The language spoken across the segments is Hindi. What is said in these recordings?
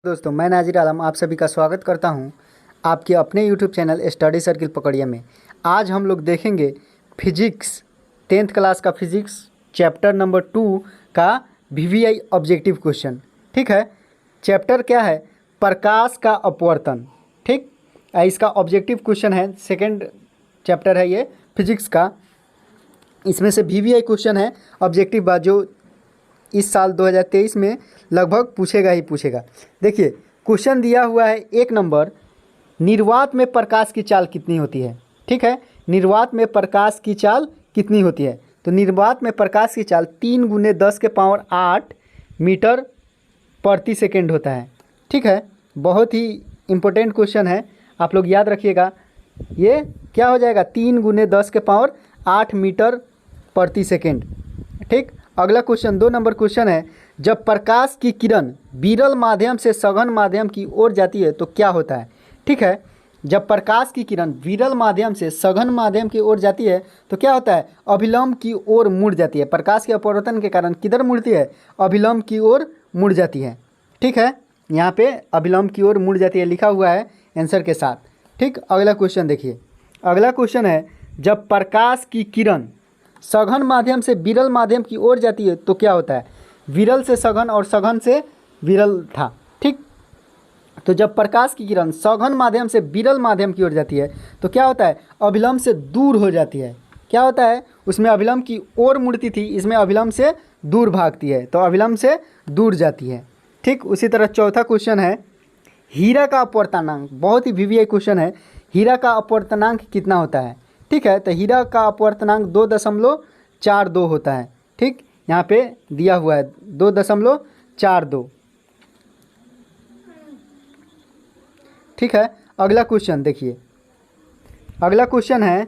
दोस्तों, मैं नाजिर आलम आप सभी का स्वागत करता हूं आपके अपने यूट्यूब चैनल स्टडी सर्किल पकड़िया में। आज हम लोग देखेंगे फिजिक्स 10th क्लास का फिजिक्स चैप्टर नंबर 2 का वीवीआई ऑब्जेक्टिव क्वेश्चन। ठीक है, चैप्टर क्या है? प्रकाश का अपवर्तन। ठीक, इसका ऑब्जेक्टिव क्वेश्चन है। सेकंड चैप्टर है ये फिजिक्स का। इसमें से वीवीआई क्वेश्चन है ऑब्जेक्टिव बात, जो इस साल 2023 में लगभग पूछेगा ही पूछेगा। देखिए, क्वेश्चन दिया हुआ है 1 नंबर, निर्वात में प्रकाश की चाल कितनी होती है। ठीक है, निर्वात में प्रकाश की चाल कितनी होती है? तो निर्वात में प्रकाश की चाल 3 × 10⁸ मीटर प्रति सेकेंड होता है। ठीक है, बहुत ही इम्पोर्टेंट क्वेश्चन है, आप लोग याद रखिएगा। ये क्या हो जाएगा? 3 × 10⁸ मीटर प्रति सेकेंड। ठीक, अगला क्वेश्चन 2 नंबर क्वेश्चन है, जब प्रकाश की किरण विरल माध्यम से सघन माध्यम की ओर जाती है तो क्या होता है? ठीक है, जब प्रकाश की किरण विरल माध्यम से सघन माध्यम की ओर जाती है तो क्या होता है? अभिलंब की ओर मुड़ जाती है। प्रकाश के अपवर्तन के कारण किधर मुड़ती है? अभिलंब की ओर मुड़ जाती है। ठीक है, यहाँ पे अभिलंब की ओर मुड़ जाती है लिखा हुआ है आंसर के साथ। ठीक, अगला क्वेश्चन देखिए। अगला क्वेश्चन है, जब प्रकाश की किरण सघन माध्यम से विरल माध्यम की ओर जाती है तो क्या होता है? विरल से सघन और सघन से विरल था। ठीक, तो जब प्रकाश की किरण सघन माध्यम से विरल माध्यम की ओर जाती है तो क्या होता है? अभिलंब से दूर हो जाती है। क्या होता है? उसमें अभिलंब की ओर मुड़ती थी, इसमें अभिलंब से दूर भागती है, तो अभिलंब से दूर जाती है। ठीक, उसी तरह चौथा क्वेश्चन है, हीरा का अपवर्तनांक। बहुत ही वीवीआई क्वेश्चन है, हीरा का अपवर्तनांक कितना होता है? ठीक है, तो हीरा का अपवर्तनांक 2.42 होता है। ठीक, यहाँ पे दिया हुआ है 2.42। ठीक है, अगला क्वेश्चन देखिए। अगला क्वेश्चन है,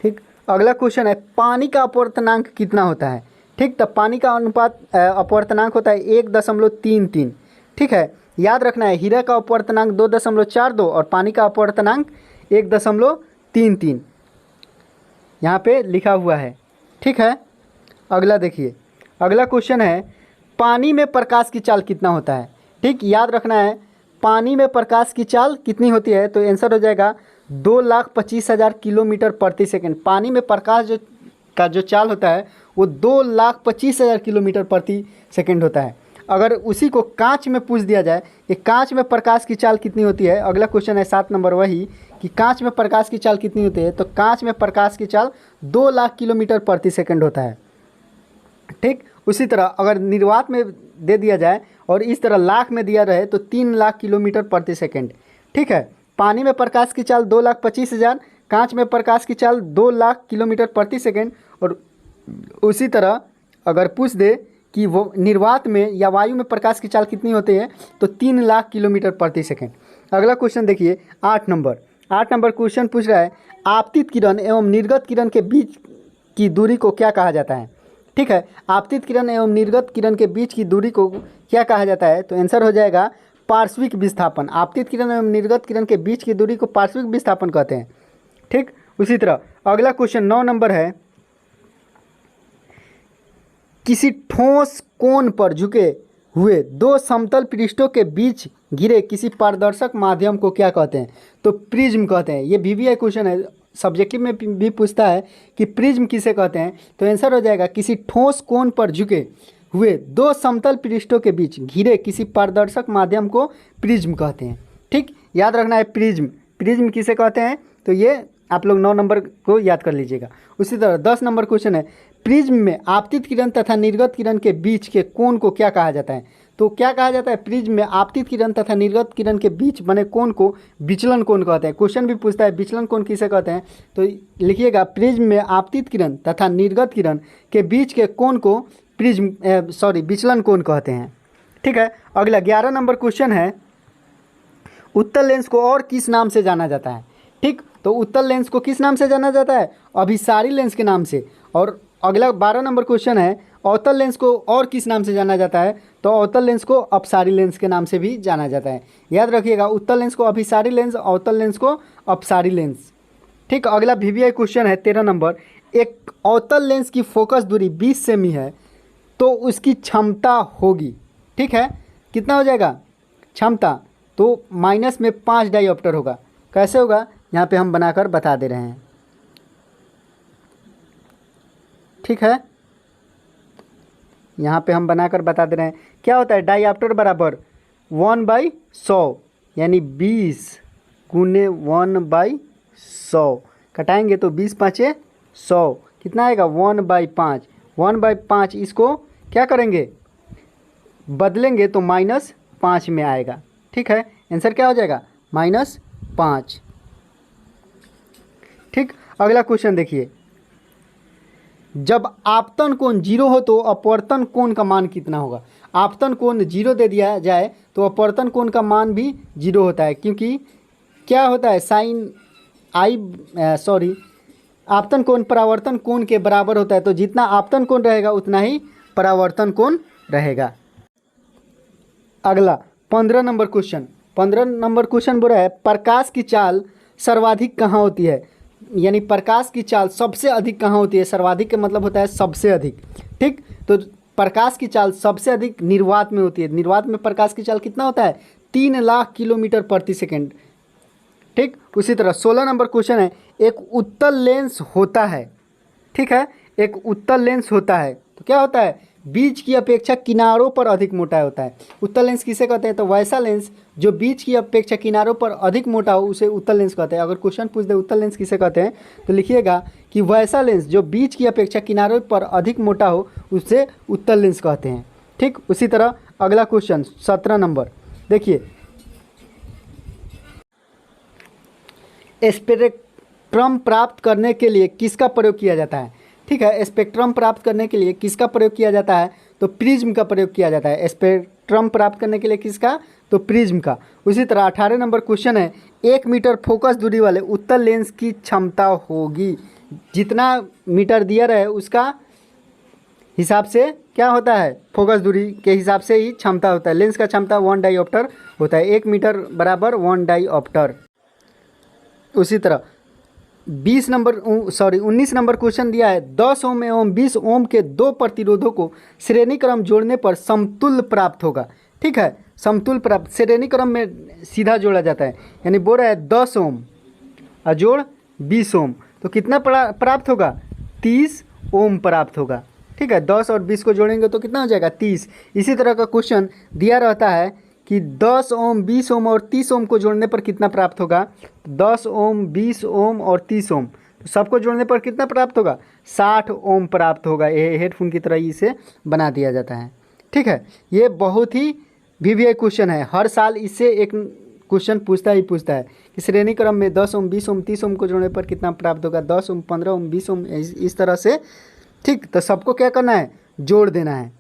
ठीक, अगला क्वेश्चन है, पानी का अपवर्तनांक कितना होता है? ठीक, तो पानी का अनुपात अपवर्तनांक होता है 1.33। ठीक है, याद रखना है, हीरा का अपवर्तनांक 2.42 और पानी का अपवर्तनांक 1.33 यहाँ पे लिखा हुआ है। ठीक है, अगला देखिए। अगला क्वेश्चन है, पानी में प्रकाश की चाल कितना होता है? ठीक, याद रखना है, पानी में प्रकाश की चाल कितनी होती है? तो आंसर हो जाएगा 2,25,000 किलोमीटर प्रति सेकेंड। पानी में प्रकाश जो चाल होता है वो 2,25,000 किलोमीटर प्रति सेकेंड होता है। अगर उसी को कांच में पूछ दिया जाए कि कांच में प्रकाश की चाल कितनी होती है, अगला क्वेश्चन है 7 नंबर वही, कि कांच में प्रकाश की चाल कितनी होती है, तो कांच में प्रकाश की चाल 2 लाख किलोमीटर प्रति सेकंड होता है। ठीक, उसी तरह अगर निर्वात में दे दिया जाए और इस तरह लाख में दिया रहे तो 3 लाख किलोमीटर प्रति सेकंड। ठीक है, पानी में प्रकाश की चाल 2,25,000, कांच में प्रकाश की चाल 2 लाख किलोमीटर प्रति सेकंड। और उसी तरह अगर पूछ दे कि वो निर्वात में या वायु में प्रकाश की चाल कितनी होती है, तो 3 लाख किलोमीटर प्रति सेकंड। अगला क्वेश्चन देखिए 8 नंबर क्वेश्चन पूछ रहा है, आपतित किरण एवं निर्गत किरण के बीच की दूरी को क्या कहा जाता है? ठीक है, आपतित किरण एवं निर्गत किरण के बीच की दूरी को क्या कहा जाता है? तो आंसर हो जाएगा पार्श्विक विस्थापन। आपतित किरण एवं निर्गत किरण के बीच की दूरी को पार्श्विक विस्थापन कहते हैं। ठीक, उसी तरह अगला क्वेश्चन 9 नंबर है, किसी ठोस कोण पर झुके हुए 2 समतल पृष्ठों के बीच घिरे किसी पारदर्शक माध्यम को क्या कहते हैं? तो प्रिज्म कहते हैं। ये वीवीआई क्वेश्चन है, सब्जेक्टिव में भी पूछता है कि प्रिज्म किसे कहते हैं, तो आंसर हो जाएगा किसी ठोस कोण पर झुके हुए 2 समतल पृष्ठों के बीच घिरे किसी पारदर्शक माध्यम को प्रिज्म कहते हैं। ठीक, याद रखना है प्रिज्म किसे कहते हैं, तो ये आप लोग 9 नंबर को याद कर लीजिएगा। उसी तरह 10 नंबर क्वेश्चन है, प्रिज्म में आपतित किरण तथा निर्गत किरण के बीच के कोण को क्या कहा जाता है? तो क्या कहा जाता है? प्रिज्म में आपतित किरण तथा निर्गत किरण के बीच बने कोण को विचलन कोण कहते हैं। क्वेश्चन भी पूछता है विचलन कोण किसे कहते हैं, तो लिखिएगा प्रिज्म में आपतित किरण तथा निर्गत किरण के बीच के कोण को विचलन कोण कहते हैं। ठीक है, अगला 11 नंबर क्वेश्चन है, उत्तल लेंस को और किस नाम से जाना जाता है? ठीक, तो उत्तल लेंस को किस नाम से जाना जाता है? अभिसारी लेंस के नाम से। और अगला 12 नंबर क्वेश्चन है, अवतल लेंस को और किस नाम से जाना जाता है? तो अवतल लेंस को अपसारी लेंस के नाम से भी जाना जाता है। याद रखिएगा, उत्तल लेंस को अभिसारी लेंस, अवतल लेंस को अपसारी लेंस। ठीक, अगला वीवीआई क्वेश्चन है 13 नंबर, एक अवतल लेंस की फोकस दूरी 20 सेमी है तो उसकी क्षमता होगी, ठीक है, कितना हो जाएगा क्षमता, तो माइनस में 5 डायोप्टर होगा। कैसे होगा यहाँ पे हम बनाकर बता दे रहे हैं, ठीक है, यहाँ पे हम बनाकर बता दे रहे हैं। क्या होता है डायोप्टर बराबर 1/100 यानी 20 गुने 1/100 कटाएंगे तो 20 पाँचे 100 कितना आएगा 1/5। 1/5 इसको क्या करेंगे बदलेंगे तो -5 में आएगा, ठीक है, आंसर क्या हो जाएगा -5। ठीक, अगला क्वेश्चन देखिए, जब आपतन कोण 0 हो तो अपवर्तन कोण का मान कितना होगा। आपतन कोण 0 दे दिया जाए तो अपवर्तन कोण का मान भी 0 होता है, क्योंकि क्या होता है आपतन कोण परावर्तन कोण के बराबर होता है, तो जितना आपतन कोण रहेगा उतना ही परावर्तन कोण रहेगा। अगला 15 नंबर क्वेश्चन, 15 नंबर क्वेश्चन बोल रहा है प्रकाश की चाल सर्वाधिक कहाँ होती है, यानी प्रकाश की चाल सबसे अधिक कहाँ होती है। सर्वाधिक का मतलब होता है सबसे अधिक, ठीक, तो प्रकाश की चाल सबसे अधिक निर्वात में होती है। निर्वात में प्रकाश की चाल कितना होता है 3 लाख किलोमीटर प्रति सेकेंड, ठीक। उसी तरह 16 नंबर क्वेश्चन है, एक उत्तल लेंस होता है, ठीक है, एक उत्तल लेंस होता है तो क्या होता है बीच की अपेक्षा किनारों पर अधिक मोटा होता है। उत्तल लेंस किसे कहते हैं, तो वैसा लेंस जो बीच की अपेक्षा किनारों पर अधिक मोटा हो उसे उत्तल लेंस कहते हैं। अगर क्वेश्चन पूछ दे उत्तल लेंस किसे कहते हैं तो लिखिएगा कि वैसा लेंस जो बीच की अपेक्षा किनारों पर अधिक मोटा हो उसे उत्तल लेंस कहते हैं, ठीक। उसी तरह अगला क्वेश्चन 17 नंबर देखिए, स्पेक्ट्रम प्राप्त करने के लिए किसका प्रयोग किया जाता है, ठीक है, स्पेक्ट्रम प्राप्त करने के लिए किसका प्रयोग किया जाता है, तो प्रिज्म का प्रयोग किया जाता है। स्पेक्ट्रम प्राप्त करने के लिए किसका, तो प्रिज्म का। उसी तरह 18 नंबर क्वेश्चन है, 1 मीटर फोकस दूरी वाले उत्तल लेंस की क्षमता होगी। जितना मीटर दिया रहे उसका हिसाब से क्या होता है फोकस दूरी के हिसाब से ही क्षमता होता है। लेंस का क्षमता 1 डायोप्टर होता है, 1 मीटर बराबर 1 डायोप्टर। उसी तरह 19 नंबर क्वेश्चन दिया है, 10 ओम एवं 20 ओम के दो प्रतिरोधों को श्रेणी क्रम जोड़ने पर समतुल्य प्राप्त होगा, ठीक है, समतुल्य प्राप्त श्रेणी क्रम में सीधा जोड़ा जाता है, यानी बोल रहा है 10 ओम अजोड़ 20 ओम तो कितना प्राप्त होगा 30 ओम प्राप्त होगा, ठीक है। 10 और 20 को जोड़ेंगे तो कितना हो जाएगा 30। इसी तरह का क्वेश्चन दिया रहता है कि 10 ओम 20 ओम और 30 ओम को जोड़ने पर कितना प्राप्त होगा, 10 ओम 20 ओम और 30 ओम तो सबको जोड़ने पर कितना प्राप्त होगा 60 ओम प्राप्त होगा। ये हेडफोन की तरह इसे बना दिया जाता है, ठीक है। ये बहुत ही वीवीआई क्वेश्चन है, हर साल इससे एक क्वेश्चन पूछता है कि श्रेणी क्रम में 10 ओम 20 ओम 30 ओम को जोड़ने पर कितना प्राप्त होगा, 10 ओम 15 ओम 20 ओम इस तरह से, ठीक। तो सबको क्या करना है जोड़ देना है,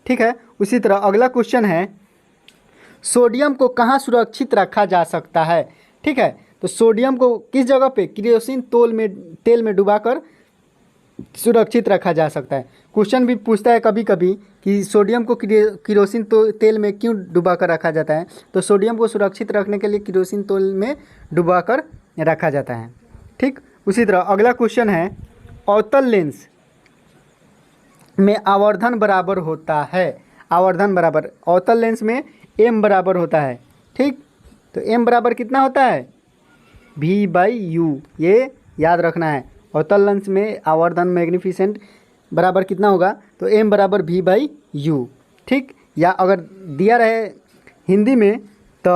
ठीक है। उसी तरह अगला क्वेश्चन है, सोडियम को कहाँ सुरक्षित रखा जा सकता है, ठीक है, तो सोडियम को किस जगह पे केरोसिन तेल में डुबाकर सुरक्षित रखा जा सकता है। क्वेश्चन भी पूछता है कभी कभी कि सोडियम को केरोसिन तेल में क्यों डुबाकर रखा जाता है, तो सोडियम को सुरक्षित रखने के लिए केरोसिन तेल में डुबाकर रखा जाता है, ठीक। उसी तरह अगला क्वेश्चन है, अवतल लेंस में आवर्धन बराबर होता है, आवर्धन बराबर अवतल लेंस में m बराबर होता है, ठीक। तो m बराबर कितना होता है v/u, ये याद रखना है। अवतल लेंस में आवर्धन मैग्निफिसेंट बराबर कितना होगा, तो m बराबर v/u, ठीक। या अगर दिया रहे हिंदी में तो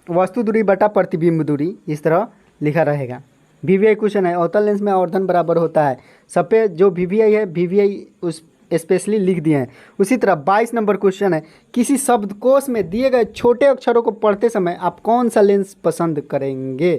वस्तु दूरी बटा प्रतिबिंब दूरी इस तरह लिखा रहेगा। वीवीआई क्वेश्चन है, अवतल लेंस में आवर्धन बराबर होता है। सब पे जो वीवीआई है वीवीआई उस स्पेशली लिख दिए हैं। उसी तरह 22 नंबर क्वेश्चन है, किसी शब्दकोश में दिए गए छोटे अक्षरों को पढ़ते समय आप कौन सा लेंस पसंद करेंगे,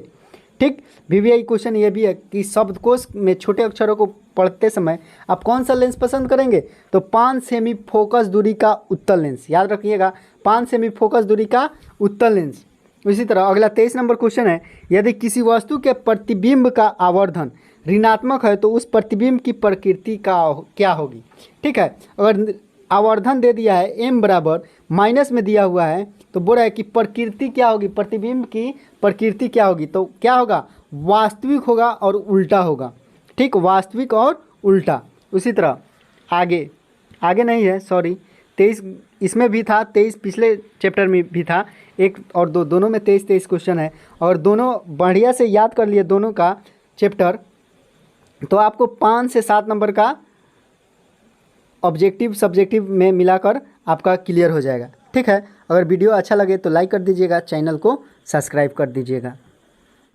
ठीक। वीवीआई क्वेश्चन ये भी है कि शब्दकोश में छोटे अक्षरों को पढ़ते समय आप कौन सा लेंस पसंद करेंगे, तो 5 सेमी फोकस दूरी का उत्तल लेंस, याद रखिएगा 5 सेमी फोकस दूरी का उत्तल लेंस। इसी तरह अगला 23 नंबर क्वेश्चन है, यदि किसी वस्तु के प्रतिबिंब का आवर्धन ऋणात्मक है तो उस प्रतिबिंब की प्रकृति का क्या होगी, ठीक है। अगर आवर्धन दे दिया है m बराबर माइनस में दिया हुआ है तो बोल रहा है कि प्रकृति क्या होगी, प्रतिबिंब की प्रकृति क्या होगी, तो क्या होगा वास्तविक होगा और उल्टा होगा, ठीक, वास्तविक और उल्टा। उसी तरह आगे आगे नहीं है, सॉरी, 23 इसमें भी था, 23 पिछले चैप्टर में भी था। एक और दो, दोनों में 23 क्वेश्चन है और दोनों बढ़िया से याद कर लिए दोनों का चैप्टर, तो आपको 5 से 7 नंबर का ऑब्जेक्टिव सब्जेक्टिव में मिलाकर आपका क्लियर हो जाएगा। ठीक है, अगर वीडियो अच्छा लगे तो लाइक कर दीजिएगा, चैनल को सब्सक्राइब कर दीजिएगा।